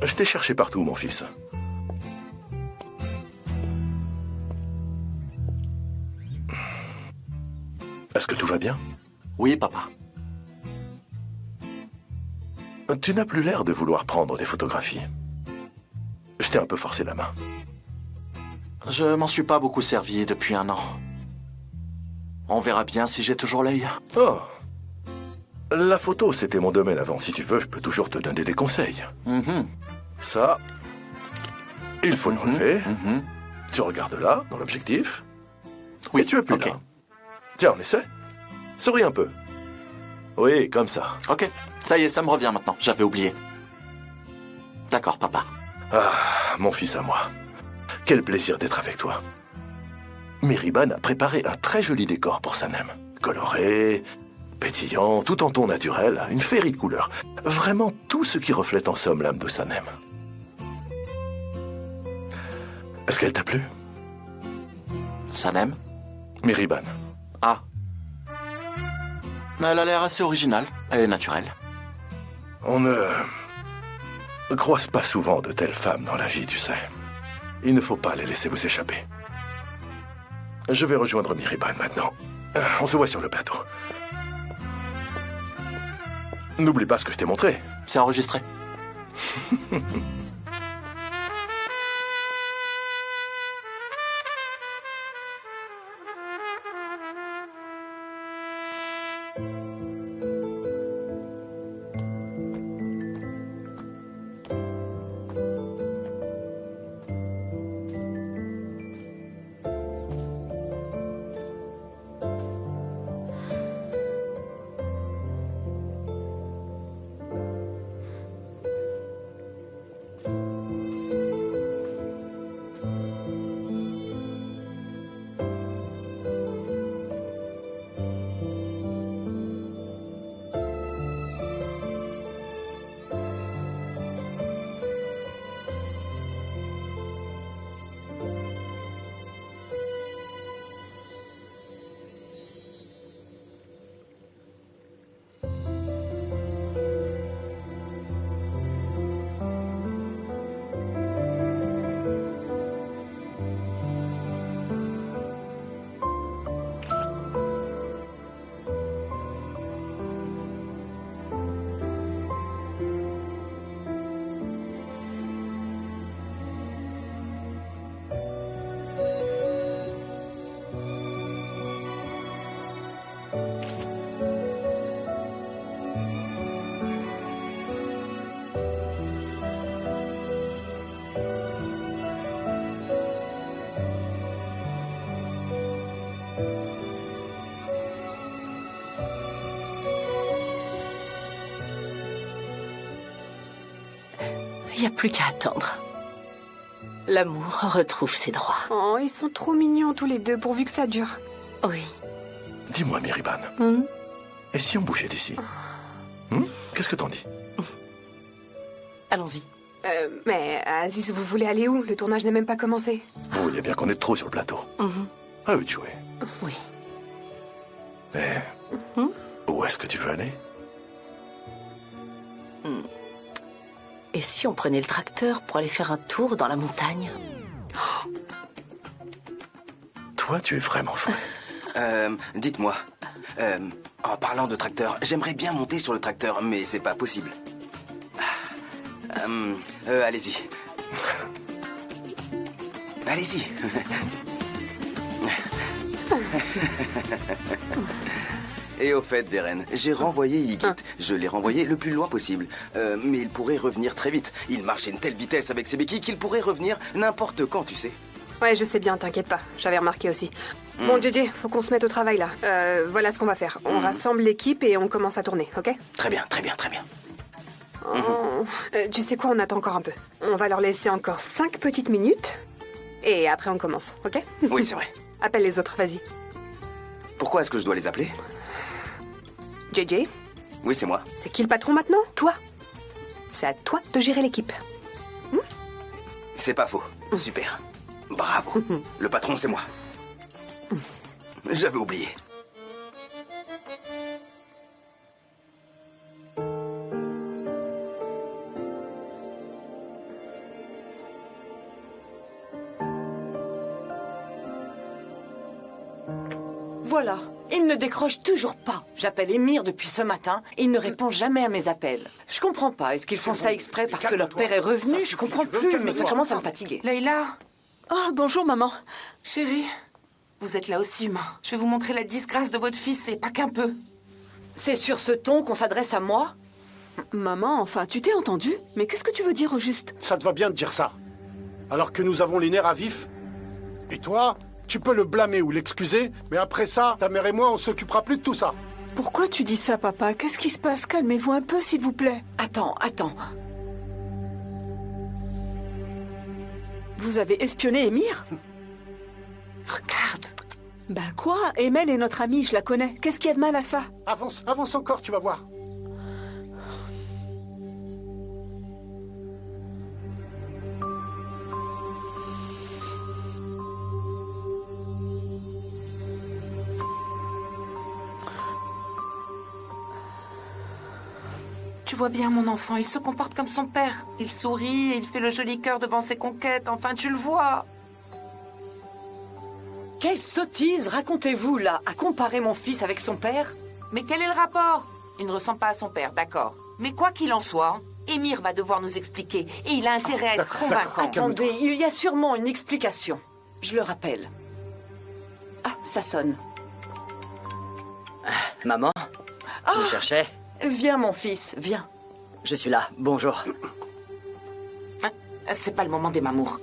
Je t'ai cherché partout, mon fils. Est-ce que tout va bien? Oui, papa. Tu n'as plus l'air de vouloir prendre des photographies. Je t'ai un peu forcé la main. Je m'en suis pas beaucoup servi depuis 1 an. On verra bien si j'ai toujours l'œil. Oh. La photo, c'était mon domaine avant. Si tu veux, je peux toujours te donner des conseils. Ça, il faut l'enlever. Tu regardes là, dans l'objectif. Oui, et tu es plus là. Tiens, on essaie. Souris un peu. Oui, comme ça. Ok, ça y est, ça me revient maintenant. J'avais oublié. D'accord, papa. Ah, mon fils à moi. Quel plaisir d'être avec toi. Miriban a préparé un très joli décor pour Sanem. Coloré, pétillant, tout en ton naturel, une féerie de couleurs. Vraiment tout ce qui reflète en somme l'âme de Sanem. Est-ce qu'elle t'a plu? Sanem? Miriban. Ah. Elle a l'air assez originale et naturelle. On ne croise pas souvent de telles femmes dans la vie, tu sais. Il ne faut pas les laisser vous échapper. Je vais rejoindre Miriban maintenant. On se voit sur le plateau. N'oublie pas ce que je t'ai montré. C'est enregistré. Il n'y a plus qu'à attendre. L'amour retrouve ses droits. Oh, ils sont trop mignons tous les deux, pourvu que ça dure. Oui. Dis-moi, Miriban. Et si on bougeait d'ici? Qu'est-ce que t'en dis? Allons-y. Mais Aziz, vous voulez aller où? Le tournage n'est même pas commencé. Vous voyez bien qu'on est trop sur le plateau. À eux de jouer. Oui. Mais où est-ce que tu veux aller? Et si on prenait le tracteur pour aller faire un tour dans la montagne? Toi, tu es vraiment fou. Dites-moi, en parlant de tracteur, j'aimerais bien monter sur le tracteur, mais c'est pas possible. Allez-y. Allez-y. Et au fait, Deren, j'ai renvoyé Yigit. Je l'ai renvoyé le plus loin possible. Mais il pourrait revenir très vite. Il marche à une telle vitesse avec ses béquilles qu'il pourrait revenir n'importe quand, tu sais. Ouais, je sais bien, t'inquiète pas. J'avais remarqué aussi. Bon, JJ, faut qu'on se mette au travail, là. Voilà ce qu'on va faire. On rassemble l'équipe et on commence à tourner, ok? Très bien, très bien, très bien. Tu sais quoi, on attend encore un peu. On va leur laisser encore 5 petites minutes. Et après, on commence, ok? Oui, c'est vrai. Appelle les autres, vas-y. Pourquoi est-ce que je dois les appeler? JJ? Oui, c'est moi. C'est qui le patron maintenant? Toi. C'est à toi de gérer l'équipe. C'est pas faux. Super. Bravo. Le patron, c'est moi. J'avais oublié. Voilà. Il ne décroche toujours pas. J'appelle Émir depuis ce matin et il ne répond jamais à mes appels. Je comprends pas. Est-ce qu'ils font ça exprès parce que leur père est revenu? Je comprends plus, mais ça commence à me fatiguer. Leïla, Ah, bonjour maman. chérie, vous êtes là aussi humain. Je vais vous montrer la disgrâce de votre fils et pas qu'un peu. C'est sur ce ton qu'on s'adresse à moi? Maman, enfin, tu t'es entendue? Mais qu'est-ce que tu veux dire au juste? Ça te va bien de dire ça. Alors que nous avons les nerfs à vif. Et toi, tu peux le blâmer ou l'excuser, mais après ça, ta mère et moi, on s'occupera plus de tout ça. Pourquoi tu dis ça, papa? Qu'est-ce qui se passe? Calmez-vous un peu, s'il vous plaît. Attends. Vous avez espionné Émir? Regarde. Bah quoi? Emel est notre amie, je la connais. Qu'est-ce qu'il y a de mal à ça? Avance encore, tu vas voir. Tu vois bien mon enfant, il se comporte comme son père. Il sourit et il fait le joli cœur devant ses conquêtes. Enfin, tu le vois. Quelle sottise racontez-vous là, à comparer mon fils avec son père? Mais quel est le rapport? Il ne ressemble pas à son père, d'accord. Mais quoi qu'il en soit, Émir va devoir nous expliquer. Et il a intérêt à être convaincant. Attendez, il y a sûrement une explication. Je le rappelle. Ah, ça sonne. Maman, tu me cherchais? Viens mon fils, viens. Je suis là, bonjour. C'est pas le moment des mamours.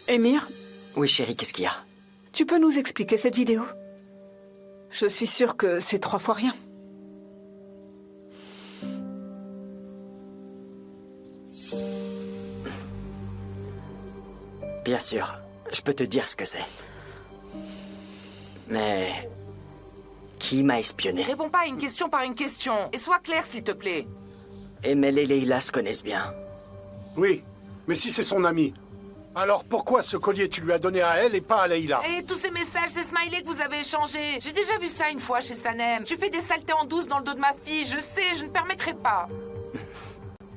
Émir, Oui chérie, qu'est-ce qu'il y a? tu peux nous expliquer cette vidéo? Je suis sûre que c'est 3 fois rien. Bien sûr, je peux te dire ce que c'est. Mais... qui m'a espionné? Réponds pas à une question par une question. Et sois clair, s'il te plaît. Emel et Leïla se connaissent bien. Oui, mais si c'est son ami, alors pourquoi ce collier tu lui as donné à elle et pas à Leïla? Et tous ces messages, ces smileys que vous avez échangés. J'ai déjà vu ça une fois chez Sanem. Tu fais des saletés en douce dans le dos de ma fille. Je sais, je ne permettrai pas.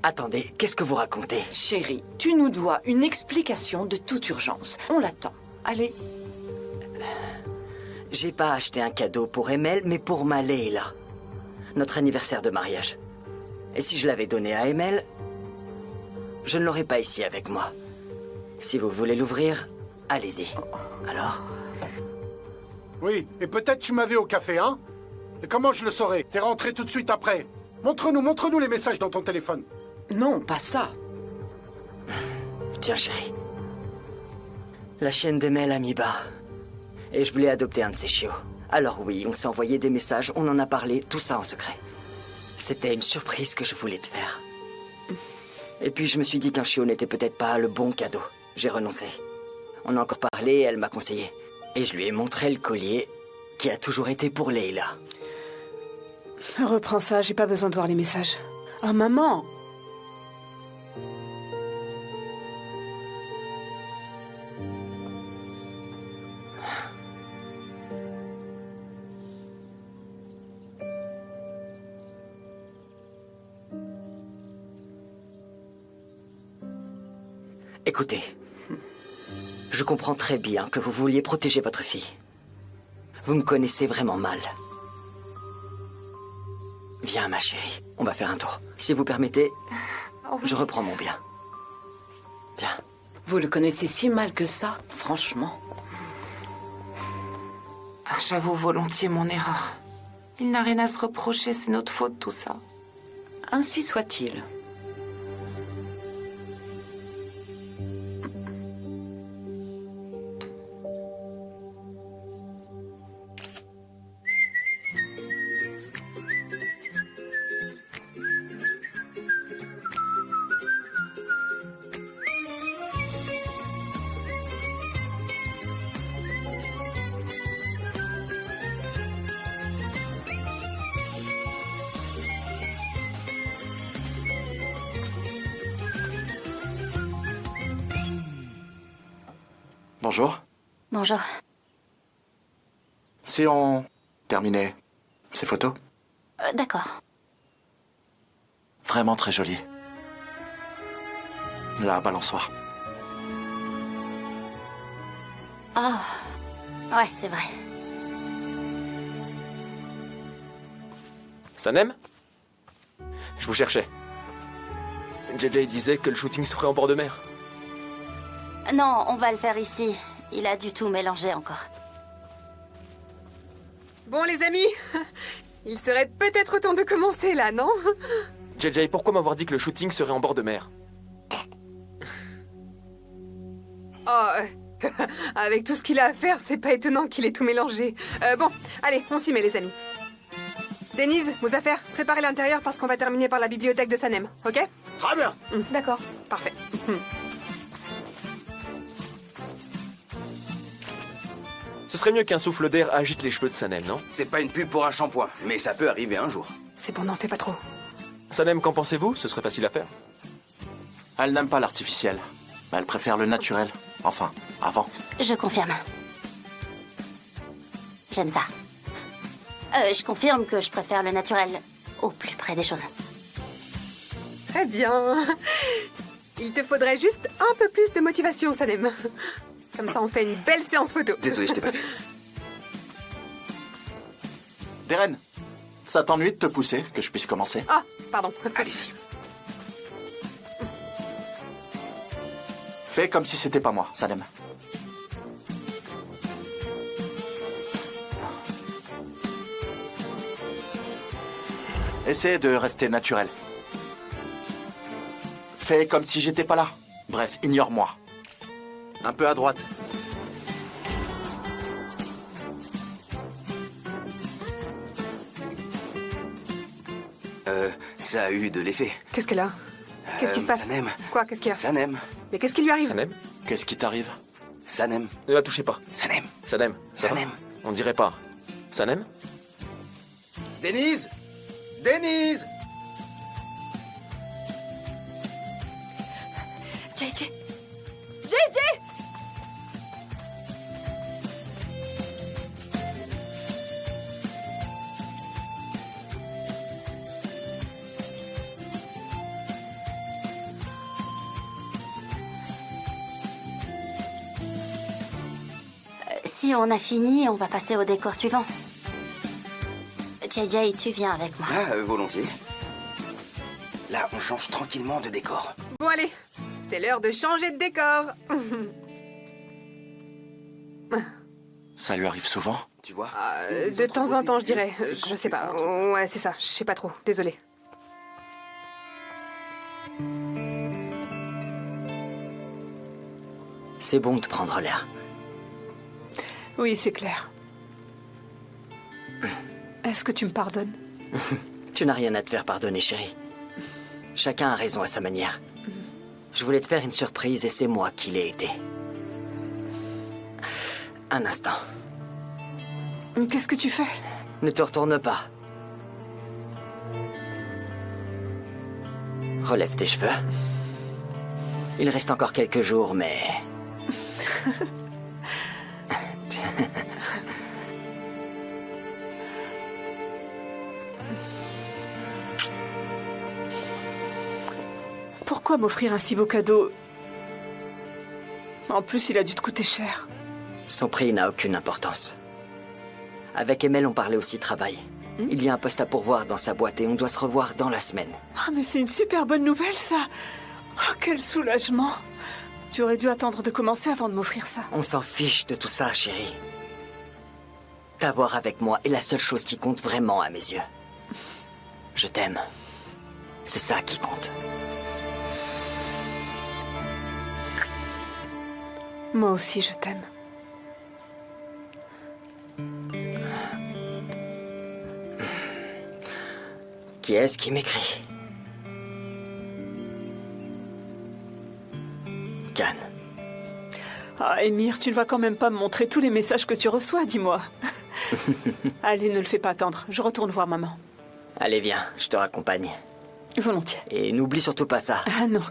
Attendez, qu'est-ce que vous racontez? Chérie, tu nous dois une explication de toute urgence. On l'attend. Allez. J'ai pas acheté un cadeau pour Emel, mais pour ma Leïla. Notre anniversaire de mariage. Et si je l'avais donné à Emel, je ne l'aurais pas ici avec moi. Si vous voulez l'ouvrir, allez-y. Alors? Oui, et peut-être tu m'avais au café, hein? Et comment je le saurais? T'es rentré tout de suite après. Montre-nous les messages dans ton téléphone. Non, pas ça. Tiens, chérie. La chienne d'Emel a mis bas. Et je voulais adopter un de ses chiots. Alors oui, on s'est envoyé des messages, on en a parlé, tout ça en secret. C'était une surprise que je voulais te faire. Et puis je me suis dit qu'un chiot n'était peut-être pas le bon cadeau. J'ai renoncé. On a encore parlé et elle m'a conseillé. Et je lui ai montré le collier qui a toujours été pour Leïla. Reprends ça, j'ai pas besoin de voir les messages. Ah, maman! Écoutez, je comprends très bien que vous vouliez protéger votre fille. Vous me connaissez vraiment mal. Viens, ma chérie, on va faire un tour. Si vous permettez, je reprends mon bien. Viens. Vous le connaissez si mal que ça, franchement. J'avoue volontiers mon erreur. Il n'a rien à se reprocher, c'est notre faute tout ça. Ainsi soit-il. Bonjour. Bonjour. Si on terminait ces photos? D'accord. Vraiment très joli. La balançoire. Ah, ouais, c'est vrai. Sanem? Je vous cherchais. JJ disait que le shooting se ferait en bord de mer. Non, on va le faire ici. Il a du tout mélangé encore. Bon, les amis, il serait peut-être temps de commencer, là, non? JJ, pourquoi m'avoir dit que le shooting serait en bord de mer? Oh, avec tout ce qu'il a à faire, c'est pas étonnant qu'il ait tout mélangé. Bon, allez, on s'y met, les amis. Denise, vos affaires, préparez l'intérieur parce qu'on va terminer par la bibliothèque de Sanem, ok? Très bien. D'accord, parfait. Ce serait mieux qu'un souffle d'air agite les cheveux de Sanem, non? C'est pas une pub pour un shampoing, mais ça peut arriver un jour. C'est bon, n'en fais pas trop. Sanem, qu'en pensez-vous? Ce serait facile à faire. Elle n'aime pas l'artificiel. Elle préfère le naturel. Enfin, avant. Je confirme. J'aime ça. Je confirme que je préfère le naturel au plus près des choses. Très bien. Il te faudrait juste un peu plus de motivation, Sanem. Comme ça, on fait une belle séance photo. Désolé, je t'ai pas vu. Deren, ça t'ennuie de te pousser, que je puisse commencer? Ah, pardon. Allez-y. Fais comme si c'était pas moi, Sanem. Essaie de rester naturel. Fais comme si j'étais pas là. Bref, ignore-moi. Un peu à droite. Ça a eu de l'effet. Qu'est-ce qu'elle a? Qu'est-ce qui se passe? Sanem. Quoi? Qu'est-ce qu'il y a? Sanem. Mais qu'est-ce qui lui arrive? Sanem? Qu'est-ce qui t'arrive? Sanem. Ne la touchez pas. Sanem. Sanem. ça va? Sanem. On dirait pas. Sanem? Denise! Denise! JJ! JJ! Si on a fini, on va passer au décor suivant. JJ, tu viens avec moi. Ah, volontiers. Là, on change tranquillement de décor. Bon, allez. C'est l'heure de changer de décor. Ça lui arrive souvent? Tu vois? De temps en temps, je dirais. Je sais pas. Ouais, c'est ça. Je sais pas trop. Désolée. C'est bon de prendre l'air. Oui, c'est clair. Est-ce que tu me pardonnes? Tu n'as rien à te faire pardonner, chérie. Chacun a raison à sa manière. Je voulais te faire une surprise et c'est moi qui l'ai aidé. Un instant. Qu'est-ce que tu fais? Ne te retourne pas. Relève tes cheveux. Il reste encore quelques jours, mais... Pourquoi m'offrir un si beau cadeau? En plus, il a dû te coûter cher. Son prix n'a aucune importance. Avec Emel, on parlait aussi travail. Il y a un poste à pourvoir dans sa boîte et on doit se revoir dans la semaine. Ah, mais c'est une super bonne nouvelle, ça. Oh, quel soulagement. Tu aurais dû attendre de commencer avant de m'offrir ça. On s'en fiche de tout ça, chérie. T'avoir avec moi est la seule chose qui compte vraiment à mes yeux. Je t'aime. C'est ça qui compte. Moi aussi, je t'aime. Qui est-ce qui m'écrit? Cannes. Ah, Émir, tu ne vas quand même pas me montrer tous les messages que tu reçois, dis-moi. Allez, ne le fais pas attendre. Je retourne voir maman. Allez, viens, je te raccompagne. Volontiers. Et n'oublie surtout pas ça. Ah non.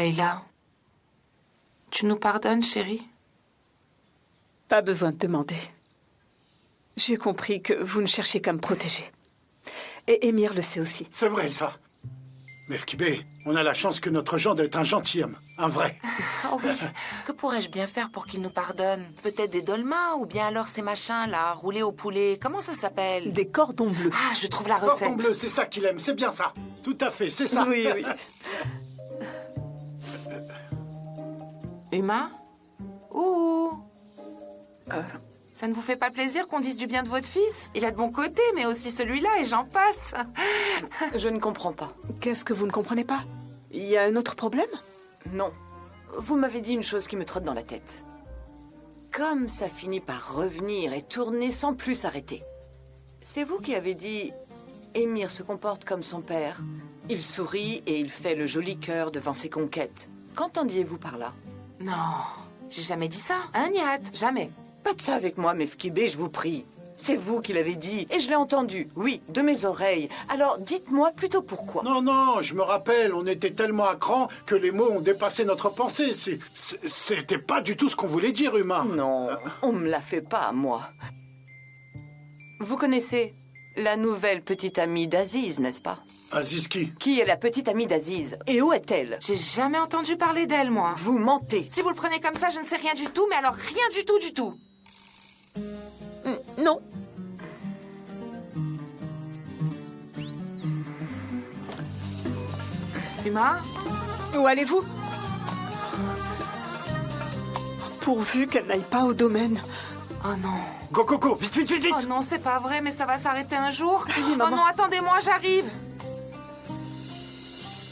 Leila, tu nous pardonnes, chérie? Pas besoin de demander. J'ai compris que vous ne cherchiez qu'à me protéger. Et Émir le sait aussi. C'est vrai, ça. Mefkibé, on a la chance que notre gendre est un gentilhomme, un vrai. Oh oui. Que pourrais-je bien faire pour qu'il nous pardonne? Peut-être des dolmas ou bien alors ces machins-là, roulés au poulet. Comment ça s'appelle? Des cordons bleus. Ah, je trouve la recette. Cordon bleu, c'est ça qu'il aime, c'est bien ça. Tout à fait, c'est ça. Oui, oui. Uma? Ouh. Ça ne vous fait pas plaisir qu'on dise du bien de votre fils? Il a de bons côtés, mais aussi celui-là, et j'en passe. Je ne comprends pas. Qu'est-ce que vous ne comprenez pas? Il y a un autre problème? Non. Vous m'avez dit une chose qui me trotte dans la tête. Comme ça finit par revenir et tourner sans plus s'arrêter. C'est vous qui avez dit... Émir se comporte comme son père. Il sourit et il fait le joli cœur devant ses conquêtes. Qu'entendiez-vous par là? Non, j'ai jamais dit ça. Hein, Nihat? Jamais. Pas de ça avec moi, Mefkibé, je vous prie. C'est vous qui l'avez dit, et je l'ai entendu, oui, de mes oreilles. Alors, dites-moi plutôt pourquoi. Non, non, je me rappelle, on était tellement à cran que les mots ont dépassé notre pensée. C'était pas du tout ce qu'on voulait dire, Uma. Non, on me l'a fait pas, moi. Vous connaissez la nouvelle petite amie d'Aziz, n'est-ce pas? Aziz qui? Qui est la petite amie d'Aziz? Et où est-elle? J'ai jamais entendu parler d'elle, moi. Vous mentez. Si vous le prenez comme ça, je ne sais rien du tout, mais alors rien du tout, du tout. Non. Uma? Où allez-vous? Pourvu qu'elle n'aille pas au domaine. Oh non. Go, go, go, vite, vite, vite, vite. Oh non, c'est pas vrai, mais ça va s'arrêter un jour. Oui, maman. Oh non, attendez-moi, j'arrive.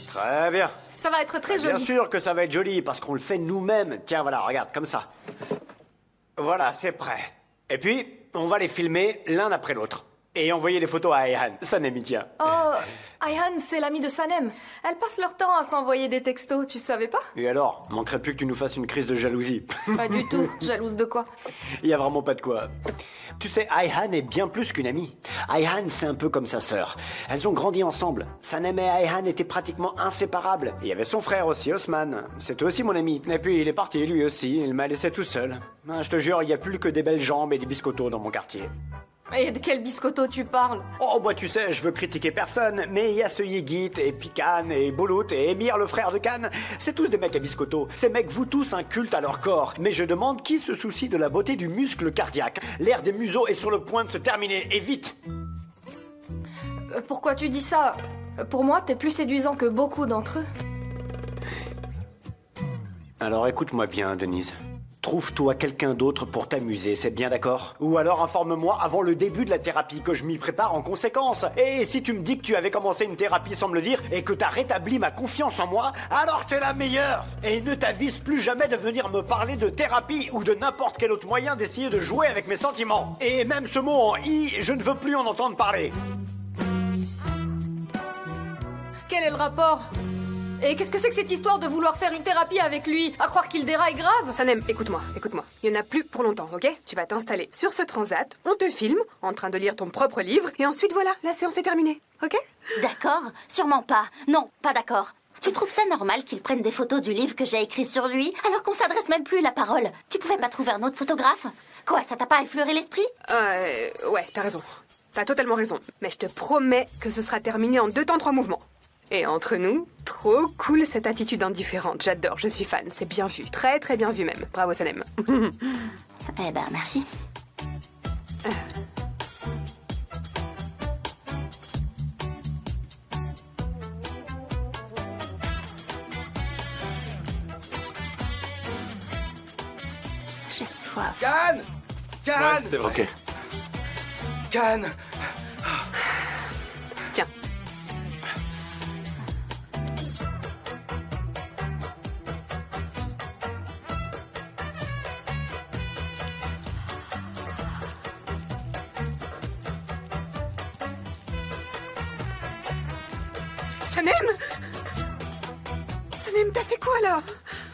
Très bien. Ça va être très joli. Bien sûr que ça va être joli, parce qu'on le fait nous-mêmes. Tiens, voilà, regarde, comme ça. Voilà, c'est prêt. Et puis, on va les filmer l'un après l'autre. Et envoyer les photos à Ayhan. Sanem, il tient. Oh, Ayhan, c'est l'amie de Sanem. Elles passent leur temps à s'envoyer des textos, tu savais pas? Et alors, manquerait plus que tu nous fasses une crise de jalousie. Pas du tout. Jalouse de quoi? Il y a vraiment pas de quoi. Tu sais, Ayhan est bien plus qu'une amie. Ayhan, c'est un peu comme sa sœur. Elles ont grandi ensemble. Sanem et Ayhan étaient pratiquement inséparables. Il y avait son frère aussi, Osman. C'était aussi mon ami. Et puis il est parti, lui aussi. Il m'a laissé tout seul. Je te jure, il n'y a plus que des belles jambes et des biscottos dans mon quartier. Et de quel biscotto tu parles? Oh, bah tu sais, je veux critiquer personne, mais il y a ce Yigit, et Pikan, et Boulout, et Émir, le frère de Khan. C'est tous des mecs à biscotto. Ces mecs vouent tous un culte à leur corps. Mais je demande qui se soucie de la beauté du muscle cardiaque. L'air des museaux est sur le point de se terminer, et vite. Pourquoi tu dis ça? Pour moi, t'es plus séduisant que beaucoup d'entre eux. Alors écoute-moi bien, Denise. Trouve-toi quelqu'un d'autre pour t'amuser, c'est bien d'accord? Ou alors informe-moi avant le début de la thérapie, que je m'y prépare en conséquence. Et si tu me dis que tu avais commencé une thérapie sans me le dire, et que t'as rétabli ma confiance en moi, alors t'es la meilleure! Et ne t'avise plus jamais de venir me parler de thérapie ou de n'importe quel autre moyen d'essayer de jouer avec mes sentiments. Et même ce mot en « i », je ne veux plus en entendre parler. Quel est le rapport? Et qu'est-ce que c'est que cette histoire de vouloir faire une thérapie avec lui? À croire qu'il déraille grave? Sanem, écoute-moi. Il n'y en a plus pour longtemps, ok? Tu vas t'installer sur ce transat, on te filme, en train de lire ton propre livre, et ensuite voilà, la séance est terminée, ok? D'accord? Sûrement pas. Non, pas d'accord. Tu trouves ça normal qu'il prenne des photos du livre que j'ai écrit sur lui, alors qu'on s'adresse même plus la parole? Tu pouvais pas trouver un autre photographe? Quoi, ça t'a pas effleuré l'esprit? Ouais, t'as raison. T'as totalement raison. Mais je te promets que ce sera terminé en 2 temps 3 mouvements. Et entre nous, trop cool cette attitude indifférente. J'adore, je suis fan. C'est bien vu. Très très bien vu même. Bravo Sanem. Eh ben, merci. J'ai soif. Khan! Khan! Ouais, c'est vrai. Ok. Khan! Tiens. Sanem! Sanem, t'as fait quoi là?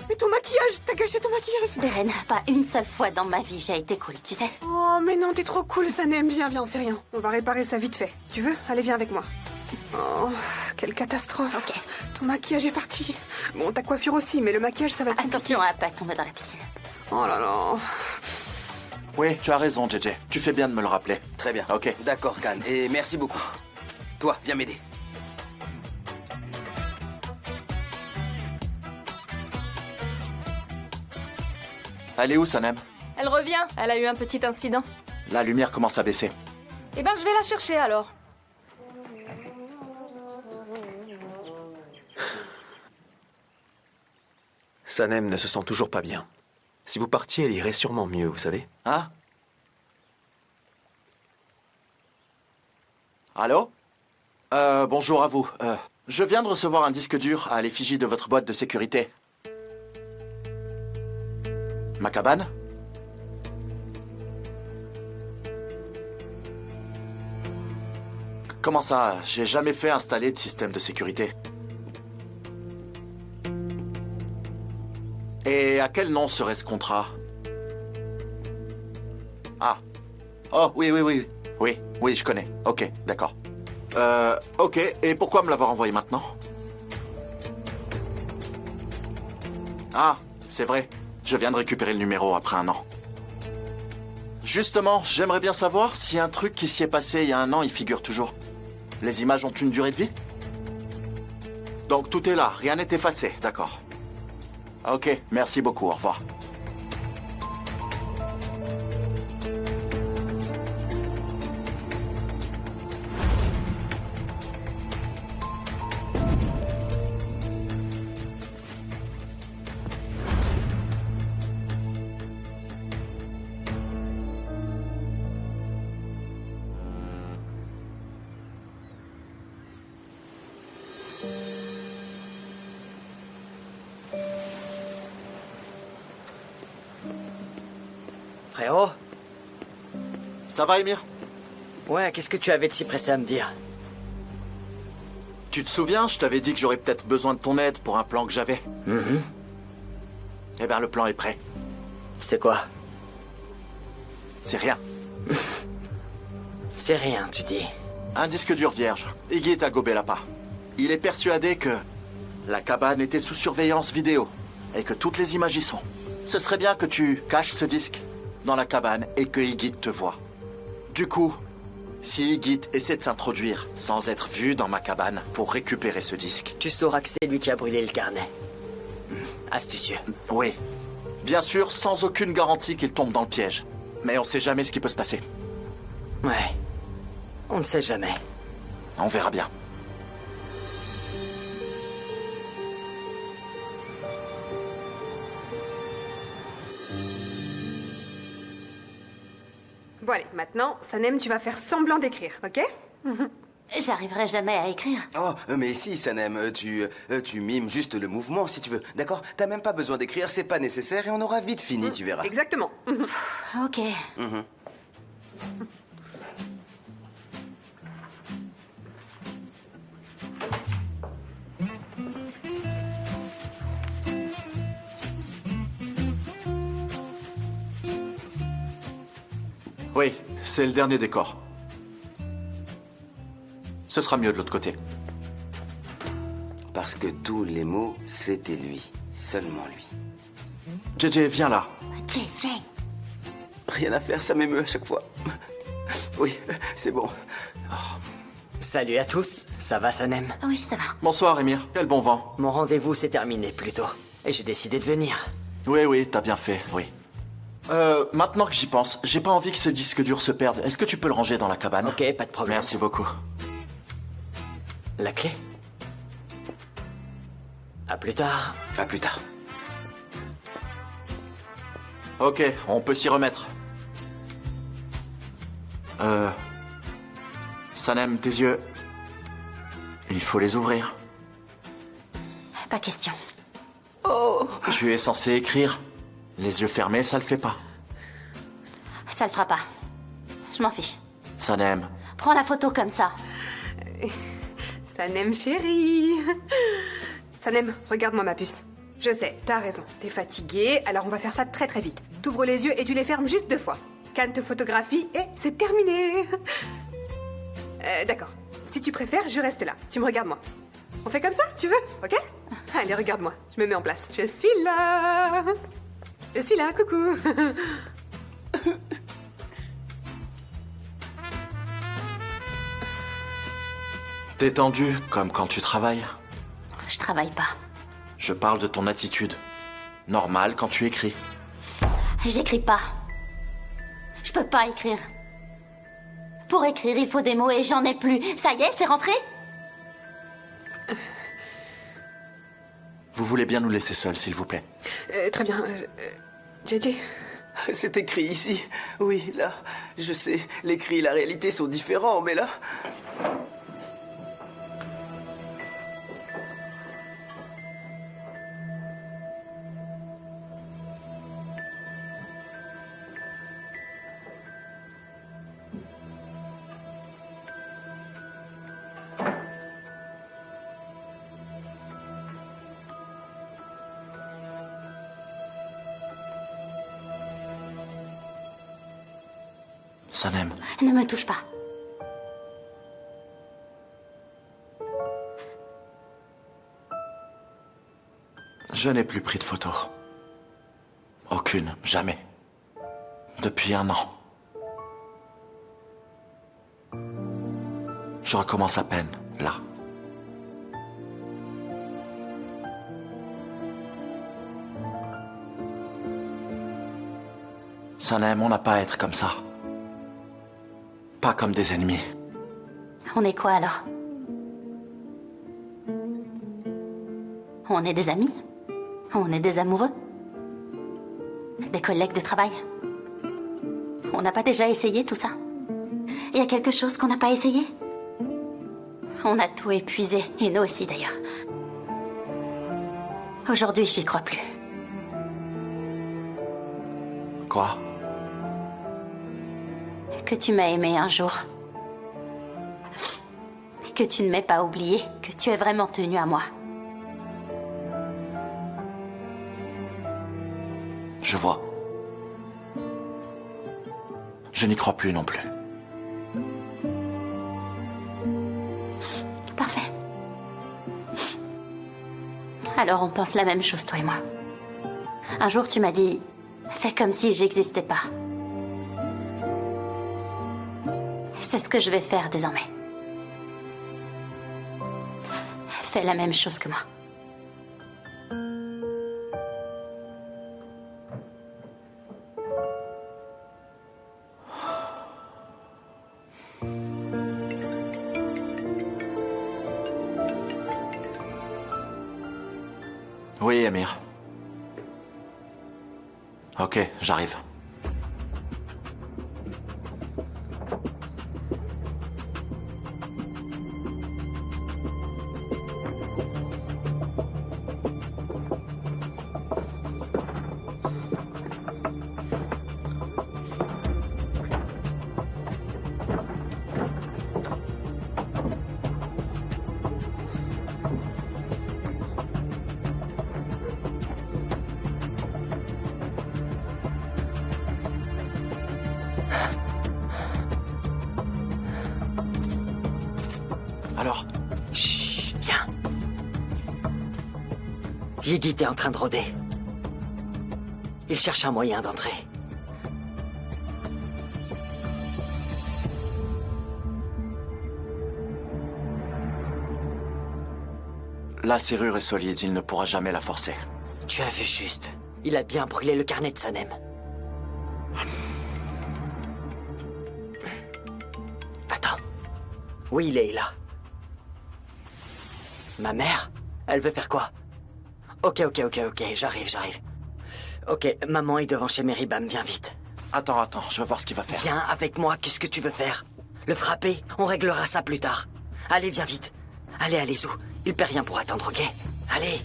Mais ton maquillage, t'as gâché ton maquillage. Deren, pas une seule fois dans ma vie j'ai été cool, tu sais. Oh, mais non, t'es trop cool, Sanem. Viens, c'est rien. On va réparer ça vite fait. Tu veux? Allez, viens avec moi. Oh, quelle catastrophe. Ok. Ton maquillage est parti. Bon, ta coiffure aussi, mais le maquillage, ça va être Attention à pas tomber dans la piscine. Oh là là. Oui, tu as raison, JJ. Tu fais bien de me le rappeler. Très bien. Ok. D'accord, Khan. Et merci beaucoup. Toi, viens m'aider. Elle est où, Sanem? Elle revient. Elle a eu un petit incident. La lumière commence à baisser. Eh ben, je vais la chercher alors. Sanem ne se sent toujours pas bien. Si vous partiez, elle irait sûrement mieux, vous savez. Hein? Allô? Bonjour à vous. Je viens de recevoir un disque dur à l'effigie de votre boîte de sécurité. Ma cabane? Comment ça? J'ai jamais fait installer de système de sécurité. Et à quel nom serait ce contrat? Ah. Oh, oui, oui, oui. Oui, oui, je connais. Ok, d'accord. Ok. Et pourquoi me l'avoir envoyé maintenant? Ah, c'est vrai. Je viens de récupérer le numéro après un an. Justement, j'aimerais bien savoir si un truc qui s'y est passé il y a un an, il figure toujours. Les images ont une durée de vie? Donc tout est là, rien n'est effacé, d'accord. Ok, merci beaucoup, au revoir. Frérot? Ça va, Émir? Ouais, qu'est-ce que tu avais de si pressé à me dire? Tu te souviens, je t'avais dit que j'aurais peut-être besoin de ton aide pour un plan que j'avais. Eh bien, le plan est prêt. C'est quoi? C'est rien. C'est rien, tu dis. Un disque dur vierge. Iggy a gobé l'appât. Il est persuadé que la cabane était sous surveillance vidéo et que toutes les images y sont. Ce serait bien que tu caches ce disque dans la cabane et que Iggy te voie. Du coup, si Iggy essaie de s'introduire sans être vu dans ma cabane pour récupérer ce disque... Tu sauras que c'est lui qui a brûlé le carnet. Astucieux. Oui. Bien sûr, sans aucune garantie qu'il tombe dans le piège. Mais on sait jamais ce qui peut se passer. Ouais. On ne sait jamais. On verra bien. Bon allez, maintenant, Sanem, tu vas faire semblant d'écrire, ok? J'arriverai jamais à écrire. Oh, mais si, Sanem, tu mimes juste le mouvement, si tu veux. D'accord? T'as même pas besoin d'écrire, c'est pas nécessaire et on aura vite fini, tu verras. Exactement. Ok. Oui, c'est le dernier décor. Ce sera mieux de l'autre côté. Parce que tous les mots, c'était lui. Seulement lui. JJ, viens là. JJ. Rien à faire, ça m'émeut à chaque fois. Oui, c'est bon. Salut à tous, ça va Sanem? Oui, ça va. Bonsoir, Émir. Quel bon vent. Mon rendez-vous s'est terminé plus tôt. Et j'ai décidé de venir. Oui, oui, t'as bien fait, oui. Maintenant que j'y pense, j'ai pas envie que ce disque dur se perde. Est-ce que tu peux le ranger dans la cabane? Ok, pas de problème. Merci beaucoup. La clé? À plus tard. À plus tard. Ok, on peut s'y remettre. Sanem, tes yeux... Il faut les ouvrir. Pas question. Oh! Tu es censé écrire. Les yeux fermés, ça le fait pas. Ça le fera pas. Je m'en fiche. Sanem. Prends la photo comme ça. Sanem chérie. Sanem, regarde-moi ma puce. Je sais, t'as raison. T'es fatiguée, alors on va faire ça très très vite. T'ouvres les yeux et tu les fermes juste 2 fois. Khan te photographie et c'est terminé. D'accord. Si tu préfères, je reste là. Tu me regardes moi. On fait comme ça, tu veux? Ok? Allez, regarde-moi. Je me mets en place. Je suis là. Je suis là, coucou. T'es tendu, comme quand tu travailles. Je travaille pas. Je parle de ton attitude. Normale quand tu écris. J'écris pas. Je peux pas écrire. Pour écrire, il faut des mots et j'en ai plus. Ça y est, c'est rentré? Vous voulez bien nous laisser seuls, s'il vous plaît? Très bien. JJ? C'est écrit ici. Oui, là. Je sais, l'écrit et la réalité sont différents, mais là... Sanem. Ne me touche pas. Je n'ai plus pris de photos. Aucune, jamais. Depuis 1 an. Je recommence à peine, là. Sanem, on n'a pas à être comme ça. Pas comme des ennemis. On est quoi alors? On est des amis? On est des amoureux? Des collègues de travail? On n'a pas déjà essayé tout ça? Il y a quelque chose qu'on n'a pas essayé? On a tout épuisé, et nous aussi d'ailleurs. Aujourd'hui, j'y crois plus. Quoi? Que tu m'as aimé un jour. Que tu ne m'aies pas oublié, que tu es vraiment tenu à moi. Je vois. Je n'y crois plus non plus. Parfait. Alors on pense la même chose, toi et moi. Un jour, tu m'as dit, fais comme si j'existais pas. C'est ce que je vais faire désormais. Fais la même chose que moi. Oui, Amir. Ok, j'arrive. Alors? Chut, viens. Yigit est en train de rôder. Il cherche un moyen d'entrer. La serrure est solide, il ne pourra jamais la forcer. Tu as vu juste. Il a bien brûlé le carnet de Sanem. Attends. Oui, il est là. Ma mère? Elle veut faire quoi? Ok, j'arrive. Ok, maman est devant chez Meribam, viens vite. Attends, je veux voir ce qu'il va faire. Viens avec moi, qu'est-ce que tu veux faire? Le frapper? On réglera ça plus tard. Allez, viens vite. Allez, Zou. Il perd rien pour attendre, ok? Allez.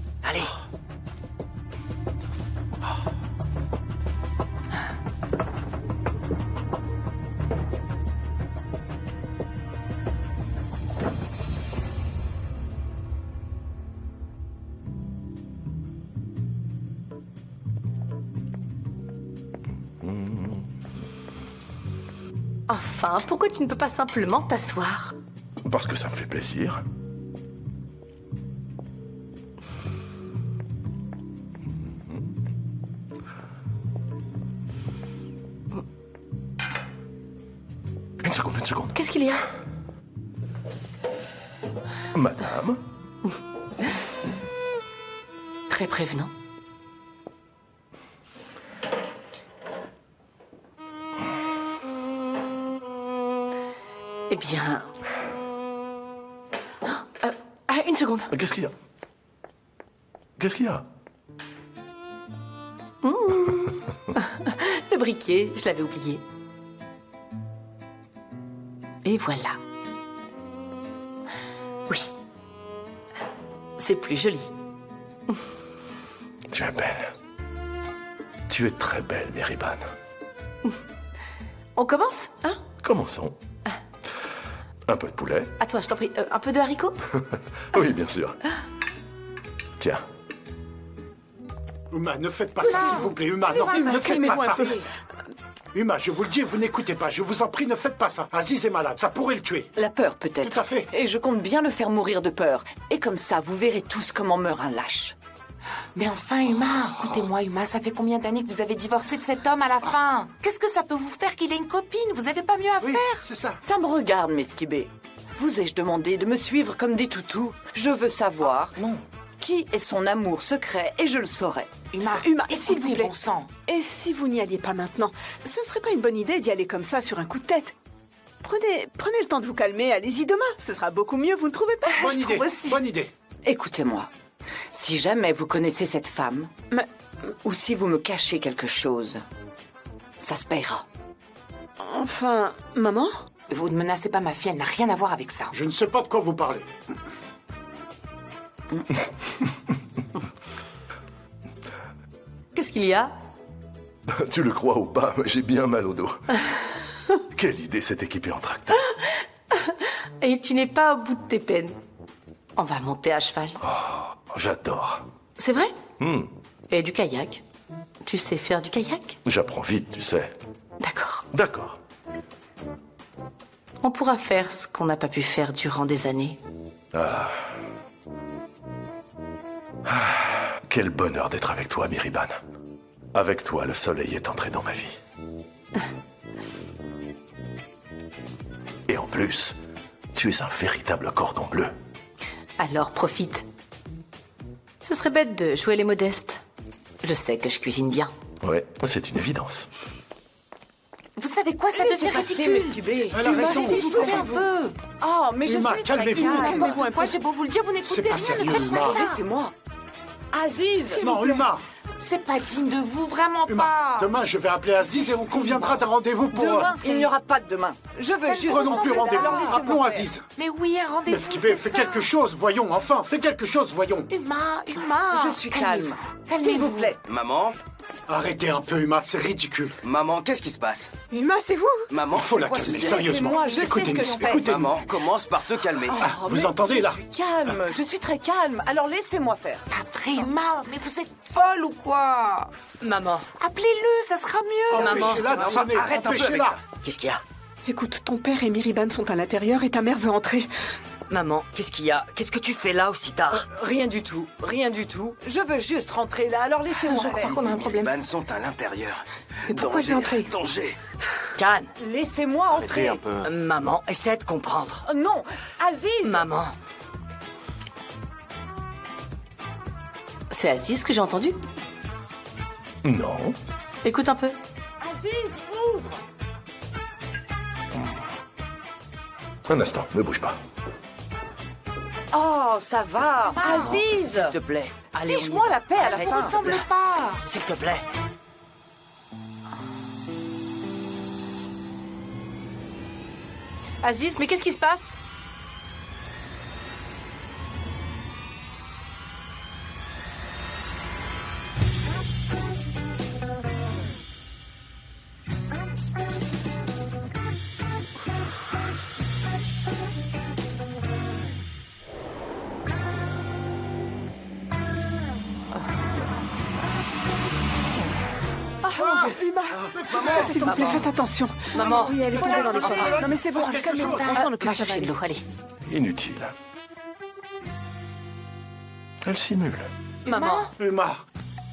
Enfin, pourquoi tu ne peux pas simplement t'asseoir? Parce que ça me fait plaisir. Qu'est-ce qu'il y a? Madame? Très prévenant. Eh bien... une seconde. Qu'est-ce qu'il y a? Qu'est-ce qu'il y a? Le briquet, je l'avais oublié. Et voilà. Oui. C'est plus joli. Tu es belle. Tu es très belle, Meriban. On commence, hein? Commençons. Un peu de poulet. À toi, je t'en prie. Un peu de haricots? Oui, bien sûr. Tiens. Uma, ne faites pas ça, s'il vous plaît. Uma, non, ne faites pas ça. Uma, je vous le dis, vous n'écoutez pas. Je vous en prie, ne faites pas ça. Aziz est malade, ça pourrait le tuer. La peur, peut-être. Tout à fait. Et je compte bien le faire mourir de peur. Et comme ça, vous verrez tous comment meurt un lâche. Mais enfin, Uma, écoutez-moi, Uma, ça fait combien d'années que vous avez divorcé de cet homme à la fin? Qu'est-ce que ça peut vous faire qu'il ait une copine? Vous avez pas mieux à faire? C'est ça. Ça me regarde, Meskibé. Vous ai-je demandé de me suivre comme des toutous? Je veux savoir qui est son amour secret et je le saurai. Uma, et s'il vous plaît, bon sang. Et si vous n'y alliez pas maintenant? Ce ne serait pas une bonne idée d'y aller comme ça sur un coup de tête. Prenez le temps de vous calmer, allez-y demain. Ce sera beaucoup mieux, vous ne trouvez pas? Bonne idée. Écoutez-moi. Si jamais vous connaissez cette femme, ou si vous me cachez quelque chose, ça se paiera. Enfin, maman? Vous ne menacez pas ma fille, elle n'a rien à voir avec ça. Je ne sais pas de quoi vous parlez. Qu'est-ce qu'il y a? Tu le crois ou pas, mais j'ai bien mal au dos. Quelle idée, cette équipée en tracteur. Et tu n'es pas au bout de tes peines. On va monter à cheval. Oh, j'adore. C'est vrai? Et du kayak? Tu sais faire du kayak? J'apprends vite, tu sais. D'accord. D'accord. On pourra faire ce qu'on n'a pas pu faire durant des années. Quel bonheur d'être avec toi, Meriban. Avec toi, le soleil est entré dans ma vie. Et en plus, tu es un véritable cordon bleu. Alors profite. Ce serait bête de jouer les modestes. Je sais que je cuisine bien. Ouais, c'est une évidence. Vous savez quoi, ça devient ridicule. Elle a raison. S'il vous plaît, un peu. Oh, mais je Uma, suis très calmez-vous. calme. Moi, j'ai beau vous le dire, vous n'écoutez C'est pas rien. sérieux, Ne faites Uma. pas ça. Laissez-moi. Aziz. Non, Uma. C'est pas digne de vous, vraiment Uma, pas. demain, je vais appeler Aziz et on conviendra d'un rendez-vous pour... Demain, il n'y aura pas de demain. Je veux juste... Prenons plus rendez-vous. Alors, laissez-moi Appelons faire. Aziz. Mais oui, un rendez-vous, Meskibé, c'est fais ça. quelque chose, voyons, enfin, fais quelque chose, voyons. Uma. Je suis calme. Calmez-vous. S'il vous plaît. Maman? Arrêtez un peu, Uma, c'est ridicule. Maman, qu'est-ce qui se passe? Uma, c'est vous? Maman, Il faut c'est la quoi ce calmer, cirque? sérieusement. Moi, je sais ce que Écoutez-nous, je fais. écoutez-nous. Maman, commence par te calmer. Oh, vous mais entendez, là? Je suis calme, je suis très calme. Alors laissez-moi faire. Après, Uma, mais vous êtes folle ou quoi? Maman. Appelez-le, ça sera mieux. Empêchez-la de sonner, Arrête un peu avec empêchez-la. ça. Qu'est-ce qu'il y a? Écoute, ton père et Meriban sont à l'intérieur et ta mère veut entrer. Maman, qu'est-ce qu'il y a? Qu'est-ce que tu fais là aussi tard? Rien du tout, rien du tout. Je veux juste rentrer là, alors laissez-moi faire. qu'on a un problème. Les vannes sont à l'intérieur. Mais pourquoi je vais entrer? Danger. Cannes, Laissez-moi entrer. un peu. maman, essaie de comprendre. Non, Aziz. Maman, C'est Aziz que j'ai entendu? Non. Écoute un peu. Aziz, ouvre. Un instant, ne bouge pas. Oh, ça va. Aziz. s'il te plaît. Allez, Fiche-moi la paix à la Arrête, fin. s'il te ressemble plaît. pas. S'il te plaît. Aziz, mais qu'est-ce qui se passe? S'il vous plaît, faites attention. Maman. Oui, elle est tombée dans les pommes. Non mais c'est bon, calmez-vous. On s'en occupe. Va chercher de l'eau, allez. Inutile. Elle simule. Maman. Uma,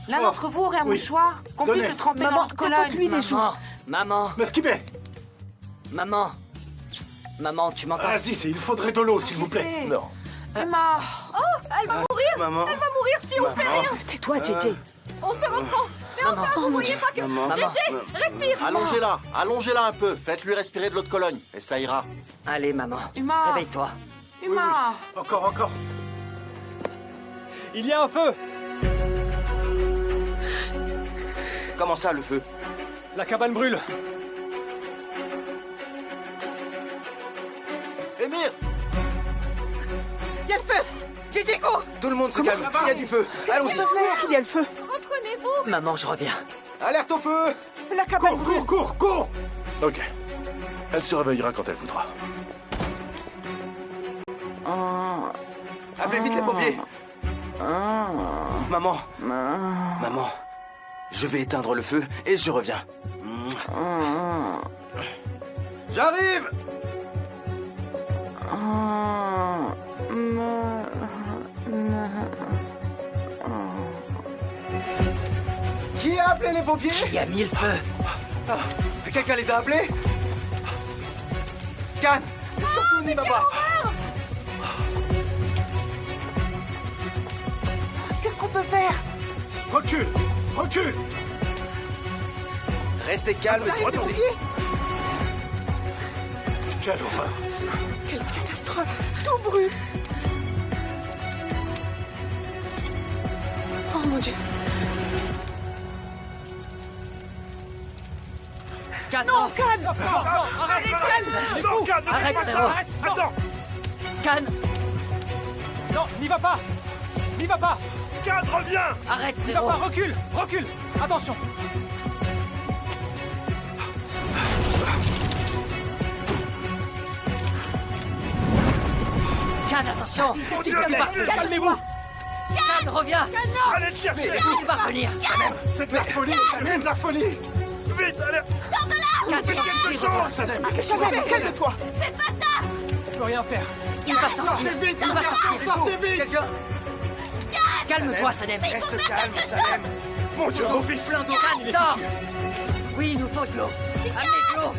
L'un d'entre vous aurait un mouchoir qu'on puisse Donnez. le tremper dans Maman, votre colonne. tapote-lui les joues. Maman, Meskibé. maman. Maman, tu m'entends? Vas-y, il faudrait de l'eau, s'il vous plaît. Non. Emma. Oh, elle va mourir. Maman. Elle va mourir si on fait rien. Tais-toi, JJ. On se reprend. Mais enfin, vous voyez pas que... Maman. JJ, respire. Allongez-la un peu. Faites-lui respirer de l'eau de Cologne, et ça ira. Allez, maman. Emma. Réveille-toi. Emma. Encore. Il y a un feu. Comment ça, le feu? La cabane brûle. Émir! Il y a le feu. JJ, cours. Tout le monde se calme, il y a du feu. Allons-y. Où est-ce qu'il y a le feu? Reprenez-vous. Maman, je reviens. Alerte au feu. La cabane brûle. Cours. Ok. Elle se réveillera quand elle voudra. Appelez vite les pompiers. Maman. Maman. Je vais éteindre le feu et je reviens. J'arrive. Qui a appelé les pompiers? Qui a mis le feu? Quelqu'un les a appelés? Cannes, surtout n'y va pas. Qu'est-ce qu'on peut faire? Recule. Restez calme, s'il vous plaît. Quelle horreur. Quelle catastrophe. Tout brûle. Oh mon Dieu. Cannes, Non, Cannes. Non, arrête, non, Cannes, ne Arrête, fais pas ça, frérot. arrête. Attends. Cannes. Non, n'y va pas. Cannes, reviens. Arrête, N'y va frérot. pas, recule. Attention. Cannes, attention. Dieu, Il va. calmez-vous. Cannes, reviens. Allez le chercher. Il va revenir. C'est de la folie. Vite, allez. Cannes, Faites quelque chose. Saddam, calme-toi. Je peux rien faire. Il va sortir. Il va sortir. Sortez vite. Quelqu'un. Calme-toi, Saddam. Reste calme, Salem. Mon Dieu, mon fils. Plein d'eau. Cannes, sors. Oui, il nous faut de l'eau. Amenez de l'eau.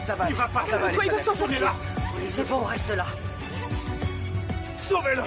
Ça va, il va pas, ça va aller. Il va s'en sortir. C'est bon, reste là. Sauvez-le.